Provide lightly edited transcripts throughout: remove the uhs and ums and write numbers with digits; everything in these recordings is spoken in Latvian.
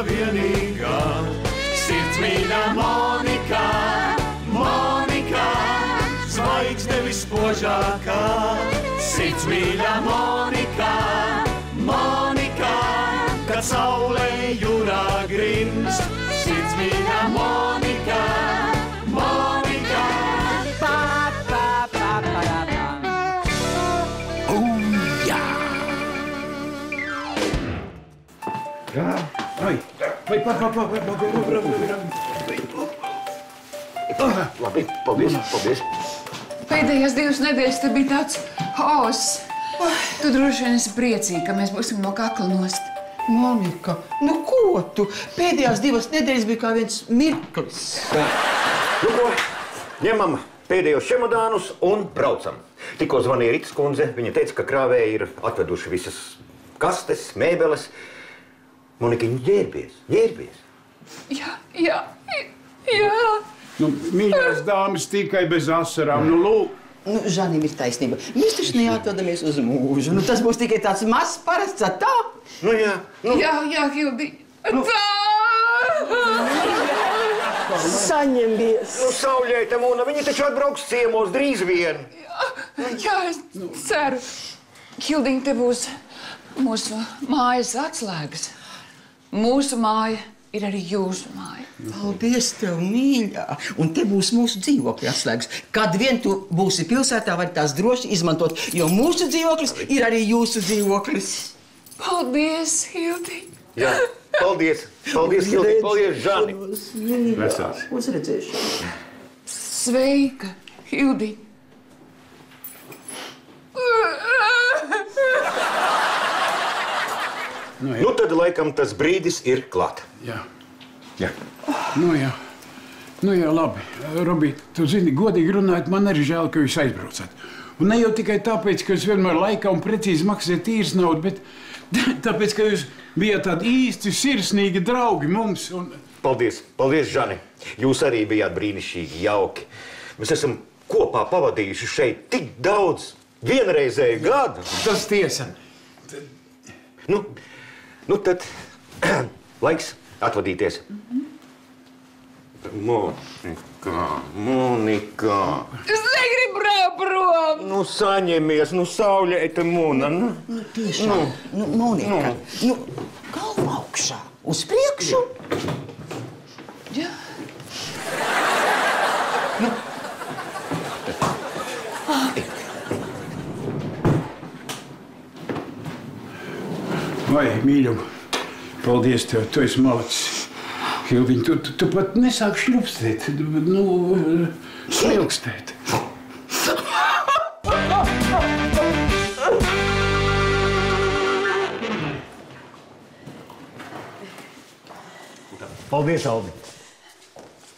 vienīgā. Sirds mīļā Monika, Monika, zvaigzne vispožākā. Sirds mīļā Monika, Monika, kad saulē jūrā grimst. Sirds mīļā Monika, Monika. Jā, vai, labi, paldies. Pēdējās 2 nedēļas te bija tāds haoss. Tu droši vien esi priecīga, ka mēs būsim no kakla nost. Monika, nu ko tu? Pēdējās 2 nedēļas bija kā viens mirklis. Nu ko, ņemam pēdējos čemodānus un braucam. Tikko zvanīja Ritas kundze, viņa teica, ka krāvēji ir atveduši visas kastes, mēbeles. Monikiņa ģērbies. Jā. Nu, mīļās dāmas tikai bez asarām, nu lūk. Nu, Žanim ir taisnība. Mēs taču neatvedamies uz mūžu. Nu, tas būs tikai tāds mazs parasts, tā? Nu, jā. Jā, Hildi. Tā! Saņemies. Nu, Sauļēta Mūna, viņi taču atbrauks ciemos drīz vien. Jā, es ceru. Hildiņ, te būs mūsu mājas atslēgas. Mūsu māja ir arī jūsu māja. Paldies tev, mīļā. Un te būs mūsu dzīvokļa atslēgas. Kad vien tu būsi pilsētā, vari tās droši izmantot, jo mūsu dzīvoklis ir arī jūsu dzīvoklis. Paldies, Hildi. Jā, paldies, Hildi, paldies, Žani. Vesels. Uz redzēšanu. Sveika, Hildi. Nu, tad laikam tas brīdis ir klāt. Jā. Jā. Nu jā, labi. Robīt, tu zini, godīgi runājot, man arī žēl, ka jūs aizbraucat. Un ne jau tikai tāpēc, ka jūs vienmēr laikā un precīzi maksājat tīras naudu, bet tāpēc, ka jūs bijāt tādi īsti sirsnīgi draugi mums. Paldies, Žani. Jūs arī bijāt brīnišķīgi jauki. Mēs esam kopā pavadījuši šeit tik daudz vienreizēju gadu. Tas tiesa. Nu tad laiks atvadīties. Monika. Es negribu braukt prom. Nu, saņemies, Sauļēta Mūna. Nu, tiešām. Monika, galva augšā. Uz priekšu. Jā. Vai, mīļum, paldies tev, tu esi malacis. Hildiņ, tu pat nesāk šļupstēt, smilkstēt. Paldies, Aldi.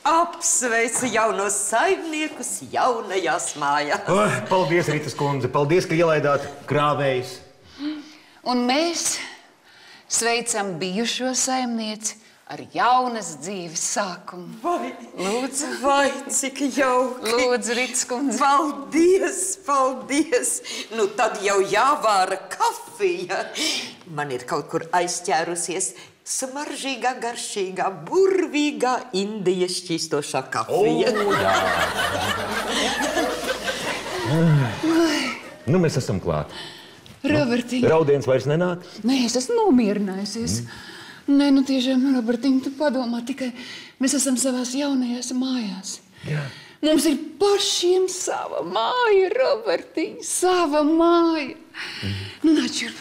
Apsveicu jaunos saimniekus jaunajās mājās. Paldies, Ritas kundze. Paldies, ka ielaidāt krāvējus. Un mēs sveicam bijušo saimnieci ar jaunas dzīves sākumu. Lūdzu. Vai, cik jauki. Lūdzu, Ritas kundze. Paldies. Nu, tad jau jāvāra kafija. Man ir kaut kur aizķērusies smaržīgā, garšīgā, burvīgā Indijas šķīstošā kafija. Nu, mēs esam klāt. Robertiņ. Raudiens vairs nenāk? Nē, es esmu nomierinājusies. Nē, tiešām, Robertiņ, tu padomā tikai. Mēs esam savās jaunajās mājās. Jā. Mums ir pašiem sava māja, Robertiņ, sava māja. Nu, nāčurp.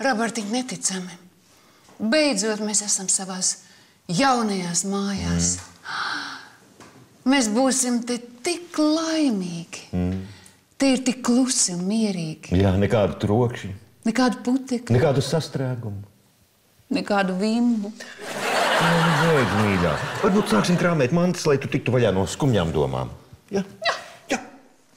Robertiņ, neticami. Beidzot, mēs esam savās jaunajās mājās. Mēs būsim te tik laimīgi. Te ir tik klusi un mierīgi. Jā, nekādu trokšņu. Nekādu putekļu. Nekādu sastrēgumu. Nekādu vimbu. Beidz, mīļā. Varbūt sāksim krāmēt mantas, lai tu tiktu vaļā no skumjām domām. Jā.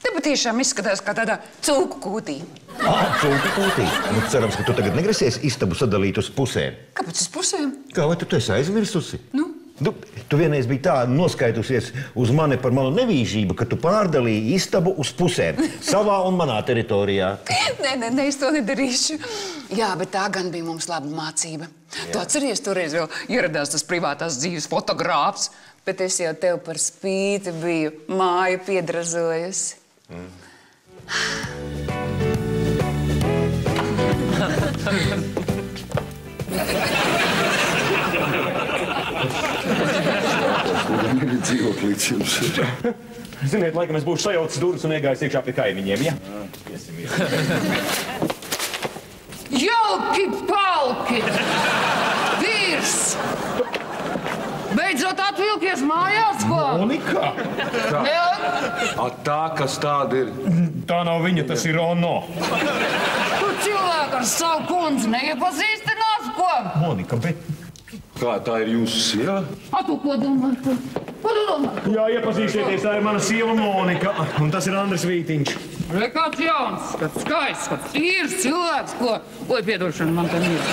Te patiešām izskatās kā tādā cūku kūtī. Cūku kūtī. Nu, cerams, ka tu tagad negrasies istabu sadalīt uz pusēm. Kāpēc uz pusēm? Kā, vai tu esi aizmirsusi? Nu? Tu vienreiz biji tā noskaitusies uz mani par manu nevīžību, ka tu pārdalīji istabu uz pusēm. Savā un manā teritorijā. Nē, es to nedarīšu. Jā, bet tā gan bija mums laba mācība. Tu atceries, toreiz vēl ieradās tas privātās dzīves fotogrāfs, bet es jau tev par spīti biju māju piedrazojusi. Dzīvoklīts jums ir. Ziniet, laikam es būšu sajaucis durvis un iegājis iekšā pie kaimiņiem, ja? Jauki palki! Vīrs! Beidzot atvilkies mājās, ko? Monika! Tā, kas tāda ir? Tā nav viņa, tas ir Ono. Tu cilvēku ar savu kundzi neiepazīstinās, ko? Monika, bet... Kā tā ir jūsu sieva? Tu ko domā? Ko tu domā? Jā, iepazīstieties, tā ir mana sieva Monika, un tas ir Andris Vītiņš. Re, kāds jauns, kāds skaists, kāds tīrs cilvēks, ko? Oi, piedošana, man te mīras,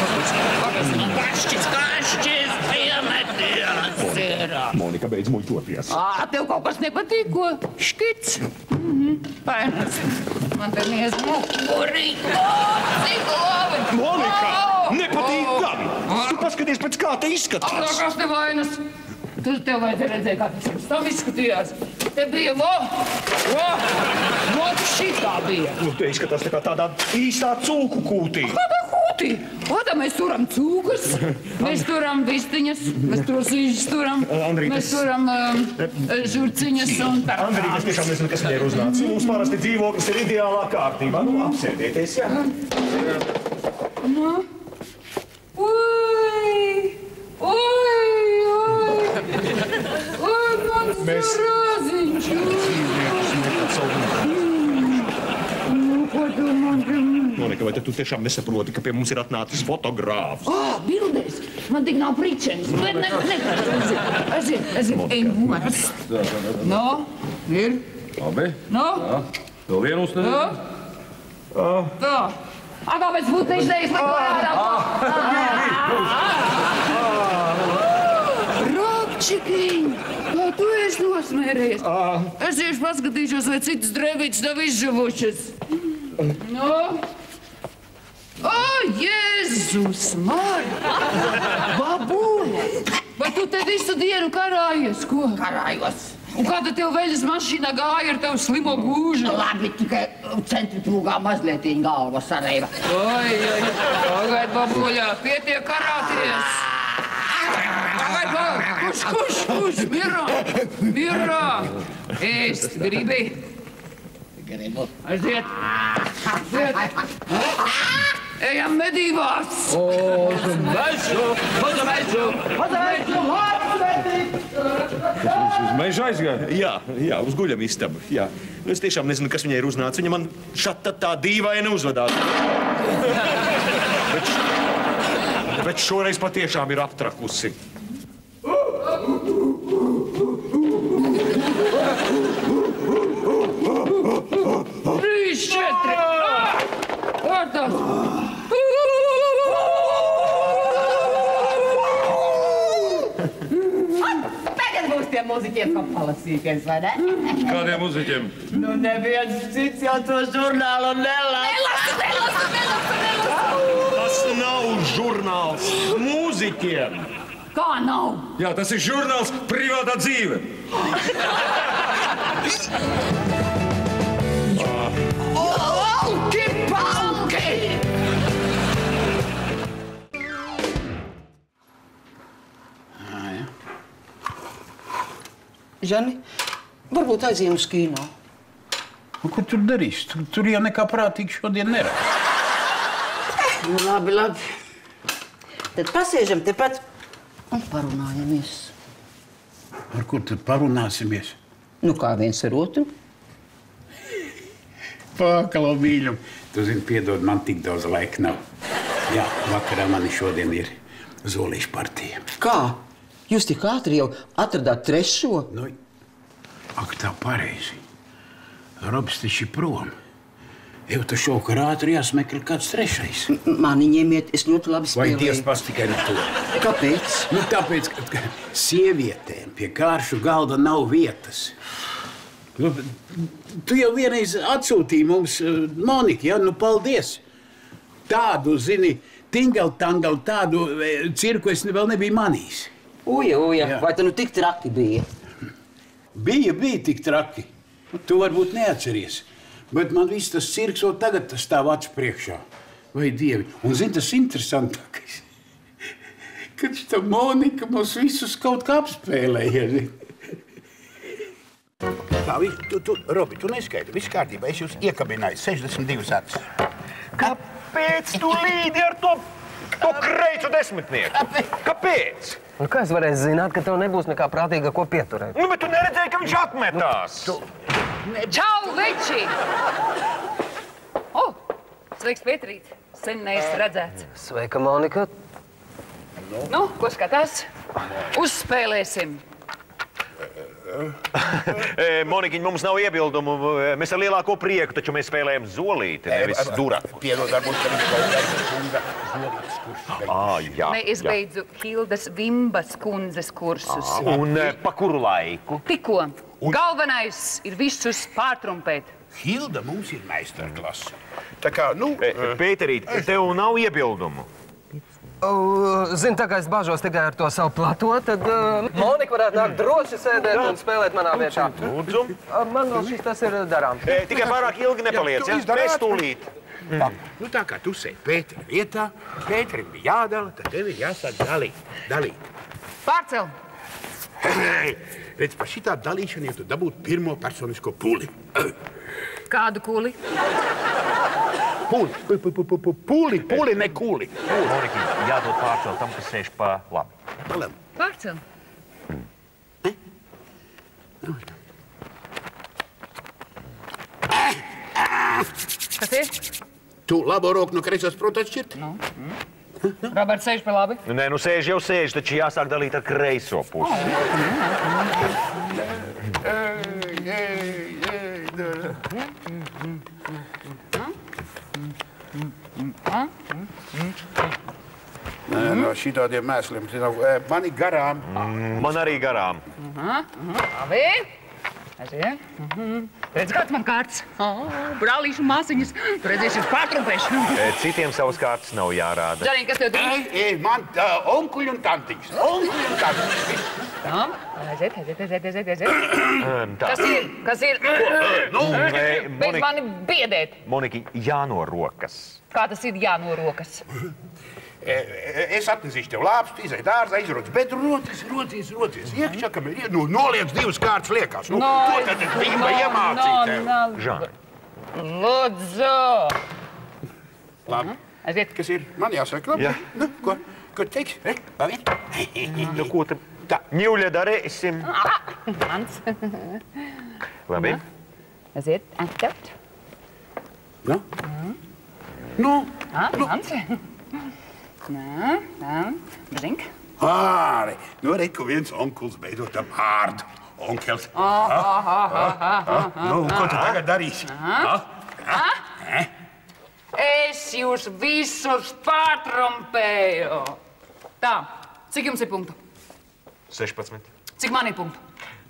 kāpēc man kašķis, piemeties ir. Monika, beidz muļķoties. Tev kaut kas nepatīk, ko? Škits? Painas. Man te mīras mukurīko, cik labi. Monika, nepatīk gan. Tu paskaties pēc kā te izskatās. Kas te vainas? Tu tev vajadzēja redzēt, kā tas jums tam izskatījās. Te bija, šitā bija. Te izskatās tā kā tādā īstā cūku kūtī. Kādā kūtī? Kādā mēs turam cūkas, mēs turam vistiņas, mēs trosīšas turam, mēs turam žurciņas un tā. Andrīt, es tiešām nezinu, kas viņai ir uznācis. Mums parasti dzīvoklis ir ideālā kārtībā. Nu, apsēdieties, jā. Mans raziņš! Monika, vai tu tiešām nesaproti, ka pie mums ir atnācis fotogrāfs? Bildēs! Man tik nav pričenis. Aiziet, ej, mūs. No, ir? Labi. No? Vēl vienu uzstādīt? Tā. Kāpēc būtu neizdējis Robčikiņ! Kā tu esi nosmērējies? Es iešu paskatīšos, vai citas drēbītes nav izžuvušas. No? Jēzus, Marta! Babūne! Vai tu te visu dienu karājies, ko? Karājos. Un kāda tev veļas mašīnā gāja ar tevu slimo gūžu? Labi, tikai centrifugā mazlietiņ galva sareiva. Pagaid, babuļā, pietiek karāties. Pagaid, kurš, mirā. Ēst, gribi? Gribu. Aiziet. Ejam medībās. Uz mežu. Uz mežu aizgāja? Jā, uz guļam istabu. Jā. Es tiešām nezinu, kas viņai ir uznācis. Viņa man šat tā dīvaini uzvedās. Bet šoreiz patiešām ir aptrakusi. Trīs, četri. Kārtās. Tagad būs tiem muziķiem, ko palasīties, vai ne? Kādiem muziķiem? Nu, neviens cits jau to žurnālu nelasa. Tas nav žurnāls mūziķiem. Kā nav? Jā, tas ir žurnāls Privātā dzīve. Palki! Žani, varbūt aizījām uz kino. Ko tur darīs? Tur jau nekā prātīgi šodien nerad. Nu, labi. Tad pasēžam tepat un parunājamies. Ar ko tad parunāsimies? Nu, kā viens ar otru? Pakalau, mīļum. Tu zini, piedod, man tik daudz laika nav. Jā, vakarā man šodien ir zolīšu partija. Kā? Jūs tik ātri jau atradāt trešo? Nu, ak, tā pareizi. Robs taču ir prom. Jau tas šovakar ātri jāsmeklē kāds trešais. Mani ņemiet, es ļoti labi Vai spēlēju. tiespas tikai ar to? Kāpēc? Nu, tāpēc, ka sievietēm pie kāršu galda nav vietas. Nu, tu jau vienreiz atsūtīji mums Moniku, ja? Nu, paldies. Tādu, zini, tingal-tangal, tādu cirku es vēl nebiju manījis. Uja, Jā. vai tu nu tik traki bija? Bija tik traki. Tu varbūt neatceries. Bet man viss tas cirks vēl tagad tas stāv acu priekšā. Vai dievi. Un zini, tas interesantākais. Kad šita Monika mums visus kaut kā apspēlēja. Robi, tu neskaidri. Viss kārtībā. Es jūs iekabināju 62 acis. Kāpēc tu līdi ar to kreicu desmitnieku? Kāpēc? Nu, kā es varēju zināt, ka tev nebūs nekā prātīga, ko pieturēt? Nu, bet tu neredzēji, ka viņš atmetās. Čau, veči! O, sveiks, Pēterīt. Sen neesi redzēts. Sveika, Monika. Nu, ko skatās? Uzspēlēsim. Monikiņ, mums nav iebildumu. Mēs ar lielāko prieku, taču mēs spēlējam zolīti, nevis duraku. Piedod, varbūt, ka viņš kaut kādā zolītas kursus. Jā. Ne, es beidzu Hildas Vimbas kundzes kursus. Un pa kuru laiku? Tikko. Galvenais ir visus pārtrumpēt. Hilda mums ir meistarklase. Tā kā, nu... Pēterīt, tev nav iebildumu? Zini, tā kā es bažos tikai ar to savu plato, tad Monika varētu nākt droši sēdēt un spēlēt manā vietā. Lūdzu. Man vēl šis tas ir darām. Tikai pārāk ilgi nepaliec, ja? Mēs tūlīt. Nu, tā kā tu sēdi Pētera vietā, Pēterim bija jādala, tad tev ir jāsāk dalīt. Pārcel! Redz, par šitā dalīšanu, ja tu dabūtu pirmo personisko puli. Kādu kuli? Puli, ne kuli. Monikiņ, jādod pārcelt tam, kas sēž pa labi. Pārcel. Kas ir? Tu labo roku no kreisās proti atšķirt? Roberts sēž pa labi. Nē, nu sēž jau sēž, taču jāsāk dalīt ar kreiso pusi. No šitādiem mēsliem. Mani garām. Man arī garām. Labi. Aiziet. Redz, kāds man kārts. Brālīšu māsiņas. Tu redzēsi uz pārtrumpēšanu. Citiem savas kārtas nav jārāda. Žanīn, kas tev teiks? Man onkuļi un tantiņas. Onkuļi un tantiņas. Tā. Aiziet. Kas ir? Beidz mani biedēt. Monikiņ, jānorokas. Kā tas ir jānorokas? Es atnesīšu tev lāpstu, izaiet ārzā, izrodas, bet rocies. Iekšā, kam ir, noliec divas kārtas liekās. To tad es bimba iemācīju tev. Žani. Lūdzu. Labi. Aiziet. Kas ir? Man jāsaka, labi. Jā. Nu, ko teiks? Labi. Nu, ko te tā ņuļa darēsim? Mans. Labi. Aiziet. Atķert. Mans. Drink. Nu, redz, ko viens onkuls beidzot tam ārdu. Onkels. Nu, ko tu tagad darīsi? Es jūs visus pārtrumpēju. Tā, cik jums ir punktu? 16. Cik man ir punktu?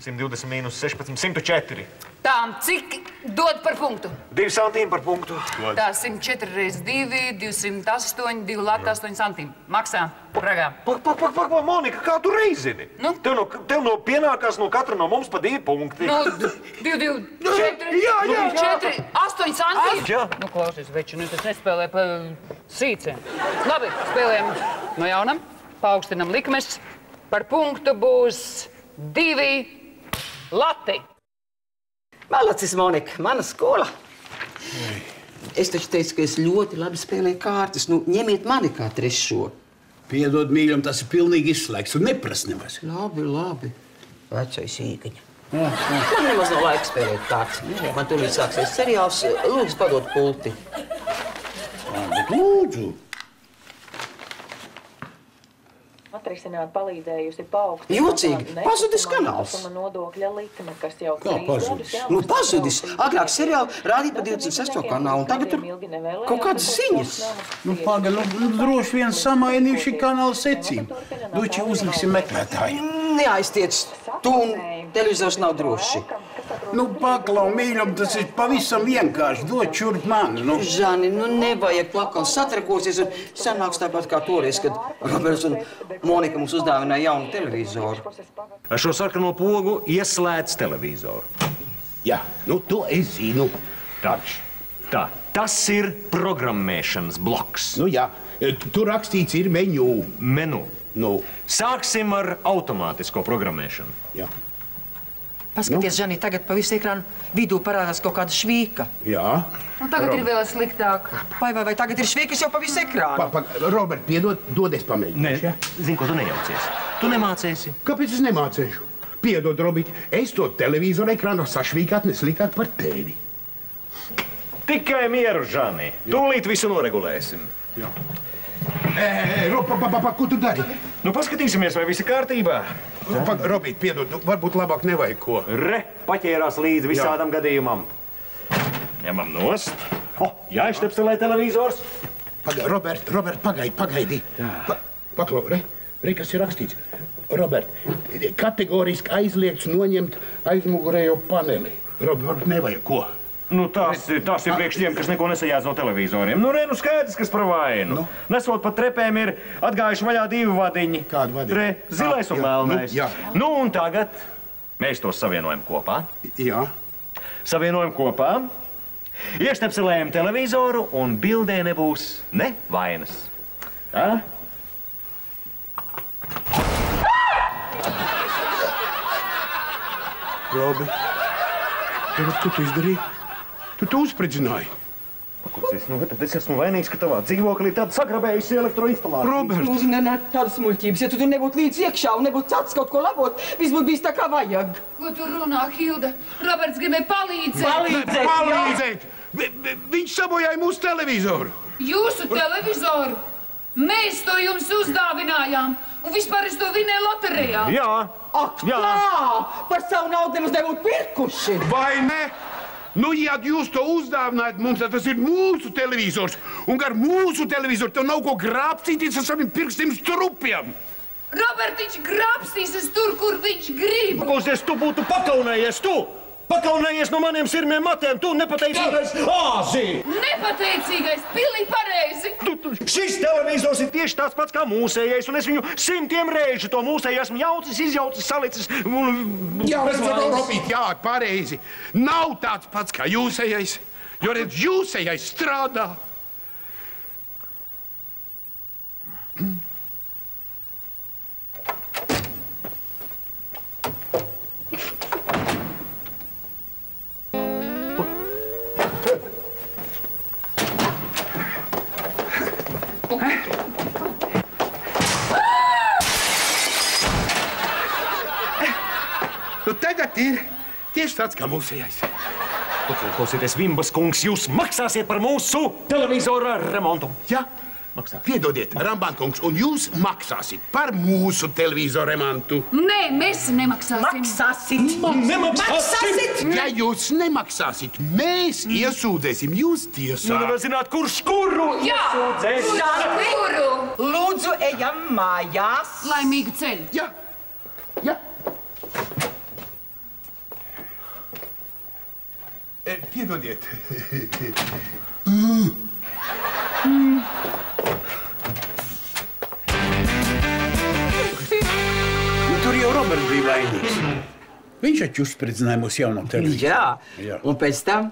120 mīnus 16, 104. Tā, cik dod par punktu? 2 santīmi par punktu. Tā, 104 reiz 2, 208, 2 lati 8 santīmi. Maksā, Pragā. Pak, Monika, kā tu reizini? Nu? Tev no pienākās no katra no mums pa 2 punkti. Nu, 2, 4, 4, 8 santīmi. Jā. Nu, klausies, veči, nu tas nespēlē pa sīcēm. Labi, spēlējam no jaunam, paaugstinam likmes. Par punktu būs 2 lati. Malacis, Monika, mana skola. Es taču teicu, ka es ļoti labi spēlēju kārtas. Nu, ņemiet mani kā trešo. Piedod, mīļam, tas ir pilnīgi izslēgts un neprast nemaz. Labi. Vecais īkaņa. Man nemaz nav laika spēlēt kārtas. Man tūlīt sāksies seriāls. Lūdzu, padod pulti. Bet lūdzu. atrisināt palīdzējusi paaugstināt. Jocīgi, pazudis kanāls. Nodokļa likme, kas jau Kā pazudis? Nu, pazudis. Agrāk seriāli rādīja pa 26. kanālu, un tagad tur kaut kādas ziņas. Nu, paga, droši vien samainījuši kanāla secību. Doči uzliksim meklētāju. Neaiztiec, tu un televizors nav droši. Nu, paklau, mīļam, tas ir pavisam vienkārši. Dod šurp man, nu. Žani, nu nevajag plakals satrakosies un sanāks tāpat kā toreiz, kad Roberts un Monika mums uzdāvināja jaunu televizoru. Ar šo sarkano pogu ieslēdz televizoru. Jā, nu to es zinu. Tā, tas ir programmēšanas bloks. Nu jā, tur rakstīts ir menu. Menu. Nu. Sāksim ar automātisko programmēšanu. Jā. Paskaties, Žani, tagad pa visu ekrānu vidū parādās kaut kāda švīka. Jā. Un tagad ir vēl sliktāk. Vai tagad ir švīkas jau pa visu ekrānu? Robert, piedod, dodies pamēģināt. Nē, zini, ko tu nejaucies. Tu nemācēsi. Kāpēc es nemācēšu? Piedod, Robert, es to televizoru ekrānu sašvīkāt neslikāt par tēvi. Tikai mieru, Žani. Tūlīt visu noregulēsim. Jā. Ko tu dari? Nu, paskatīsimies, vai viss ir kārtībā. Robīt, piedod, varbūt labāk nevajag ko. Paķērās līdzi visādam gadījumam. Ņemam nost. Jāizštepselē televizors. Robert, pagaidi. Paklau, kas ir rakstīts? Robert, kategoriski aizliegts noņemt aizmugurējo paneli. Robert, nevajag ko? Nu, tās ir priekš tiem, kas neko nesajādz no televizoriem. Nu, skaidrs, kas par vainu. Nu. Nesot pa trepēm ir atgājuši vaļā divi vadiņi. Kādi vadiņi? Zilais un melnais. Nu, un tagad mēs tos savienojam kopā. Jā. Savienojam kopā. Ieštepselējam televizoru un bildē nebūs ne vainas. Tā? Robi, ko tu izdarīji? Tu uzspridzināji. Tad es esmu vainīgs, ka tavā dzīvoklī tāda sagrabējusi elektroinstalācija. Robert! Lūdzu, nenāk tādas muļķības. Ja tu tur nebūtu līdz iekšā un nebūtu cats kaut ko labot, viss būtu bijis tā kā vajag. Ko tu runā, Hilda? Roberts gribēja palīdzēt. Palīdzēt! Viņš sabojāja mūsu televizoru. Jūsu televizoru? Mēs to jums uzdāvinājām. Un vispār es to vinēju loterijā. Jā. Ak, tā! Par savu naudu nemaz nebūtu pirkuši. Vai ne? Nu, ja jūs to uzdāvinājat mums, tad tas ir mūsu televizors. Un ar mūsu televizoru tev nav ko grābstīties ar saviem pirkstiem strupjiem. Robertiņš grābstīsies tur, kur viņš grib. Klausies, tu būtu pakaunējies, tu! Pakaunējies no maniem sirmiem matiem, tu nepateicīgais āzi! Nepateicīgais, pilnīgi pareizi! Šis televizors ir tieši tāds pats kā mūsējais, un es viņu 100 reižu to mūsēju esmu jaucis, izjaucis, salicis un... Jā, Robīt, jā, pareizi. Nav tāds pats kā jūsējais, jo redz, jūsējais strādā. Nu, tagad ir tieši tāds kā mūsējais. Klausieties, Vimbas kungs, jūs maksāsiet par mūsu televizora remontu. Jā, piedodiet, Rambān kungs, un jūs maksāsiet par mūsu televizoru remontu. Nē, mēs nemaksāsim. Nemaksāsit! Ja jūs nemaksāsit, mēs iesūdzēsim jūs tiesā. Nu, nevar zināt, kurš kuru iesūdzēs. Kuru? Lūdzu, ejam mājās. Laimīgu ceļu. Jā. Piedodiet. Tur jau Roberts bija vainīgs. Viņš taču uzspridzināja mūsu jauno televizoru. Jā, un pēc tam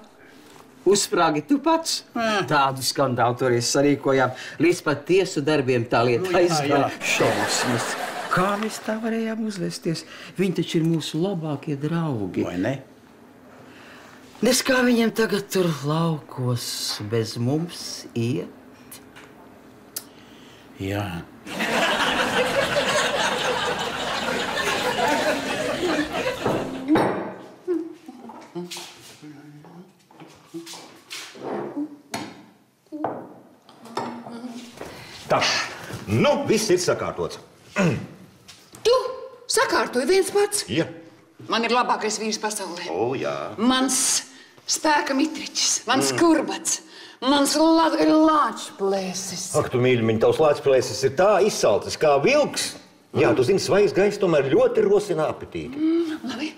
uzsprāgi tu pats. Tādu skandālu toreiz sarīkojām. Līdz pat tiesu darbiem tā lieta aizgāja. Šausmas. Kā mēs tā varējām uzvesties? Viņi taču ir mūsu labākie draugi. Vai ne? Nes kā viņiem tagad tur laukos bez mums iet? Jā. Tā, nu, viss ir sakārtots. Tu sakārtoji viens pats. Ja. Man ir labākais vīrs pasaulē. O, jā. Mans spēka mitriķis, mans kurbats, mans lāčplēsis. Ak, tu mīļumiņ, tavs lāčplēsis ir tā izsalcis kā vilks. Jā, tu zini, svaigs gaiss tomēr ļoti rosina apetīti. Labi.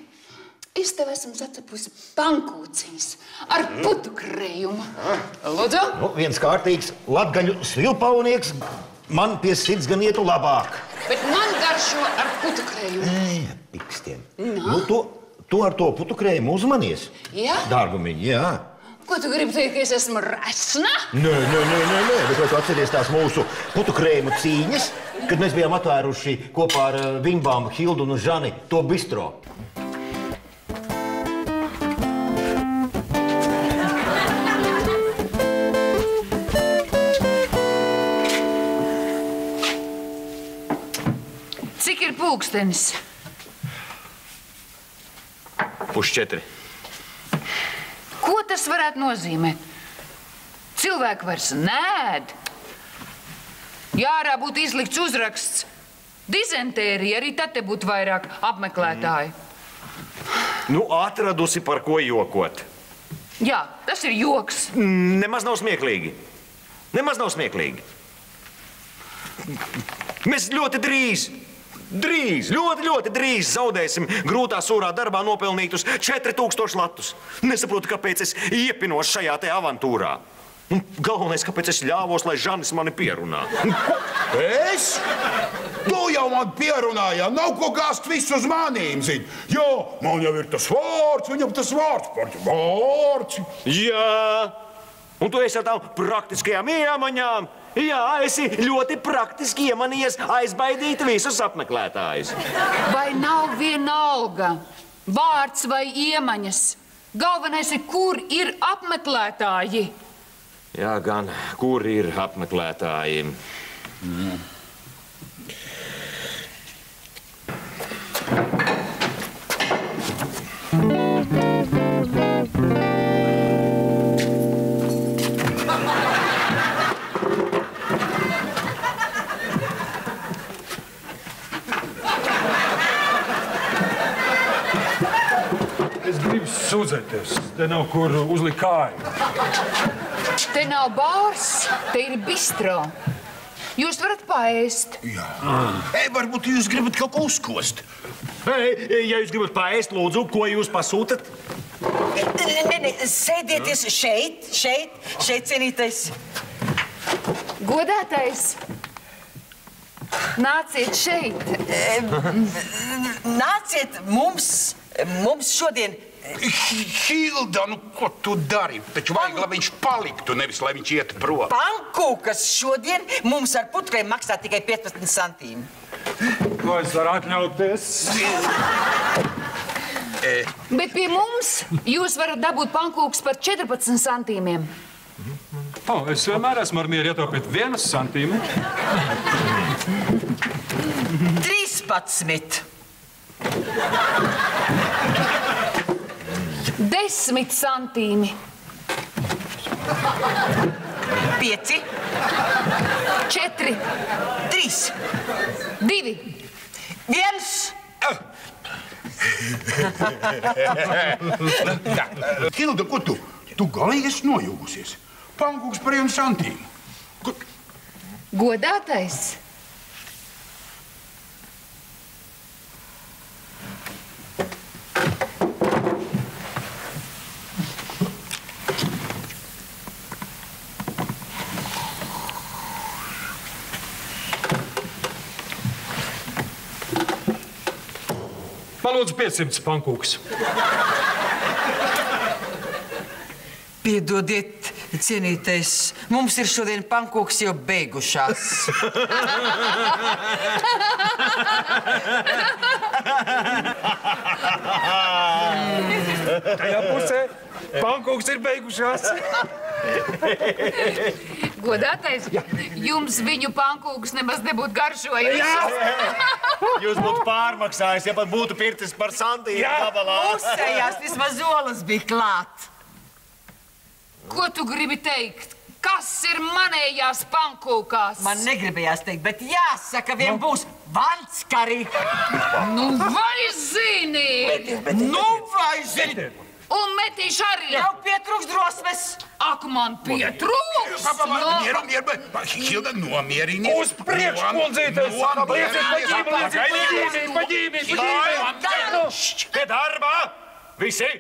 Es tev esmu sacepusi pankūciņas ar putu krējumu. Lūdzu? Nu, viens kārtīgs latgaļu svilpaunieks man pie sirds gan ietu labāk. Bet man garšo ar putu krējumu. Pikstiem. Nu, tu ar to putu krējumu uzmanies. Jā? Dārgumiņ, jā. Ko tu gribi teikt, ka es esmu resna? Nē, bet vai tu atceries tās mūsu putu krējumu cīņas, kad mēs bijām atvēruši kopā ar Vimbām, Hildu un Žani to bistro? Cik ir pulkstenis? 3:30. Ko tas varētu nozīmēt? Cilvēki vairs nēd. Jārā būtu izlikts uzraksts. Dizentērija, arī tad te būtu vairāk apmeklētāji. Nu, atradusi par ko jokot. Jā, tas ir joks. Nemaz nav smieklīgi. Nemaz nav smieklīgi. Mēs ļoti ļoti drīz zaudēsim grūtā sūrā darbā nopelnītus 4000 latus. Nesaprotu, kāpēc es iepinos šajā te avantūrā. Galvenais, kāpēc es ļāvos, lai Žanis mani pierunā. Es? Tu jau man pierunāji, nav ko gāzt visu uz manīm, zini. Jo, man jau ir tas vārds, viņam tas vārds. Jā, un tu esi ar tām praktiskajām iemaņām. Jā, esi ļoti praktiski iemanījies aizbaidīt visus apmeklētājus. Vai nav vienalga? Vārds vai iemaņas? Galvenais ir, kur ir apmeklētāji? Jā, gan, kur ir apmeklētāji? Es gribu sūdzēties. Te nav kur uzlikt kāju. Te nav bārs, te ir bistro. Jūs varat paēst. Jā. Varbūt jūs gribat kaut ko uzkost. Ja jūs gribat paēst, lūdzu, ko jūs pasūtat? Nē, sēdieties šeit, cienītais. Godātais, nāciet šeit. Nāciet mums šodien. Hilda, nu ko tu dari? Taču vajag, lai viņš paliktu, nevis lai viņš iet prom. Pankūkas šodien mums ar putukrējumu maksā tikai 15 centīmi. Ko es varu atļauties? Bet pie mums jūs varat dabūt pankūkas par 14 centīmiem. Es vienmēr esmu ar mieru ietaupīt 1 centīmu. 13. 10 centīmi. 5. 4. 3. 2. 1. Hilda, ko tu? Tu galīgi esi nojūgusies. Pankūks par 1 centīmu. Godātais. Man lūdzu 500 pankūks. Piedodiet, cienītais, mums ir šodien pankūks jau beigušās. Tajā pusē pankūks ir beigušās. Godātais, jums viņu pankūks nemaz nebūtu garšojuši. Jūs būtu pārmaksājis, ja pat būtu pirtis par santīmu gabalā. Pusējās vismaz olas bija klāt. Ko tu gribi teikt? Kas ir manējās pankūkās? Man negribējās teikt, bet jāsaka, vien būs vanskari. Nu vai zini? Nu vai zini? Un metīšu arī. Jau pietrūks drosmes. Ak, man pietrūks. Mieru, Hilda, nomierini. Uz priekšu, kundzītes! Lieciet paģībīt! Pie darbā! Visi!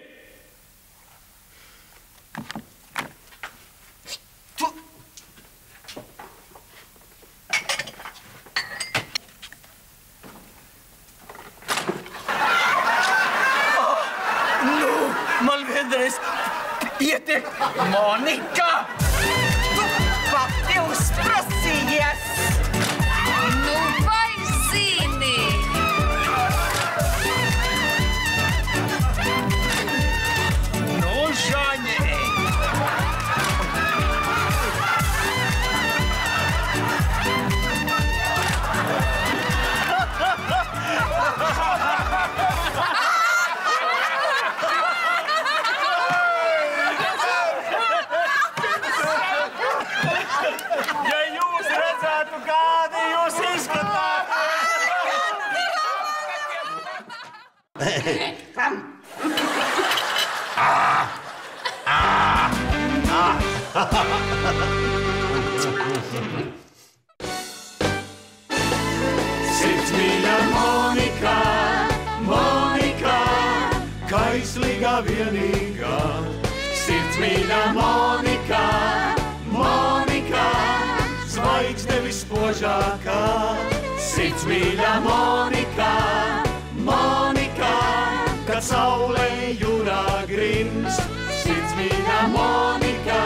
Man vienreiz ietiek Monika! Tu pati uzprasījies! Nu vai zini? Nu, Žaņē! Sirdsmīļa Monika, Monika, kaislīgā vienīgā. Sirdsmīļa Monika, Monika, zvaigzne vispožākā. Sirdsmīļa Monika, Monika, kad saulē jūrā grimst. Sirdsmīļa Monika,